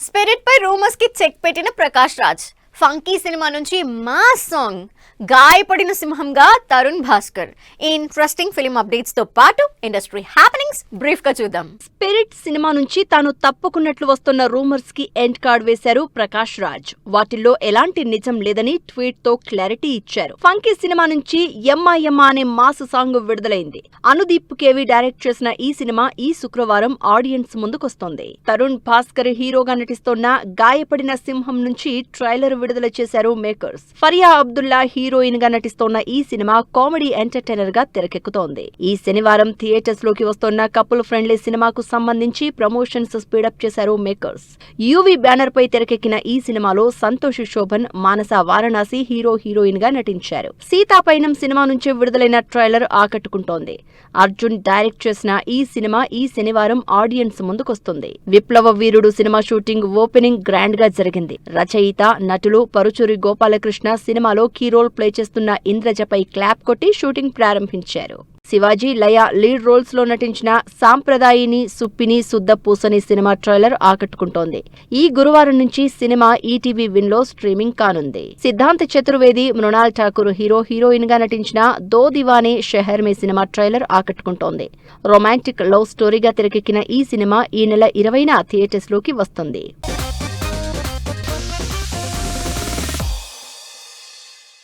Spirit పై rumours కి check పెట్టిన Prakash Raj funky cinema నుంచి మాస్ సాంగ్ గాయపడిన సింహంగా తరుణ్ భాస్కర్. ఈ ఇంట్రెస్టింగ్ ఫిల్మ్ అప్డేట్స్ తో పాటు ఇండస్ట్రీ హ్యాపెనింగ్స్ బ్రీఫ్ గా చూద్దాం. స్పిరిట్ సినిమా నుంచి తాను తప్పుకున్నట్లు వస్తున్న రూమర్స్ కి ఎండ్ కార్డ్ వేశారు ప్రకాష్ రాజ్. వాటిల్లో ఎలాంటి నిజం లేదని ట్వీట్ తో క్లారిటీ ఇచ్చారు. ఫంకీ సినిమా నుంచి యమ్మా యమ్మా అనే మాస్ సాంగ్ విడుదలైంది. అనుదీప్ కేవి డైరెక్ట్ చేసిన ఈ సినిమా ఈ శుక్రవారం ఆడియన్స్ ముందుకొస్తోంది. తరుణ్ భాస్కర్ హీరోగా నటిస్తోన్న గాయపడిన సింహం నుంచి ట్రైలర్ విడుదల చేశారు మేకర్స్. ఫరియా అబ్దుల్లా హీరోయిన్ గా నటిస్తోన్న ఈ సినిమా కామెడీ ఎంటర్టైనర్ గా తెరకెక్కుతోంది. ఈ శనివారం థియేటర్స్ లోకి వస్తోన్న కపుల్ ఫ్రెండ్లీ సినిమాకు సంబంధించి ప్రమోషన్స్ స్పీడప్ చేశారు మేకర్స్. యూవీ బ్యానర్ పై తెరకెక్కిన ఈ సినిమాలో సంతోష్ శోభన్, మానస వారణాసి హీరోయిన్ గా నటించారు. సీతాపైనం సినిమా నుంచి విడుదలైన ట్రైలర్ ఆకట్టుకుంటోంది. అర్జున్ డైరెక్ట్ చేసిన ఈ సినిమా ఈ శనివారం ఆడియన్స్ ముందుకొస్తుంది. విప్లవ వీరుడు సినిమా షూటింగ్ ఓపెనింగ్ గ్రాండ్ గా జరిగింది. రచయిత, నటులు పరుచూరి గోపాలకృష్ణ సినిమాలో కీ రోల్ ప్లే చేస్తున్న ఇంద్రజపై క్లాప్ కొట్టి షూటింగ్ ప్రారంభించారు. శివాజీ, లయ లీడ్ రోల్స్ లో నటించిన సాంప్రదాయిని సుప్పిని శుద్ధ పూసని సినిమా ట్రైలర్ ఆకట్టుకుంటోంది. ఈ గురువారం నుంచి సినిమా ఈటీవీ విన్ లో స్ట్రీమింగ్ కానుంది. సిద్ధాంత్ చతుర్వేది, మృణాల్ ఠాకూర్ హీరోయిన్ గా నటించిన దో దివానే షెహర్ మే సినిమా ట్రైలర్ ఆకట్టుకుంటోంది. రొమాంటిక్ లవ్ స్టోరీగా తెరకెక్కిన ఈ సినిమా ఈ నెల 20న థియేటర్స్ లోకి వస్తుంది.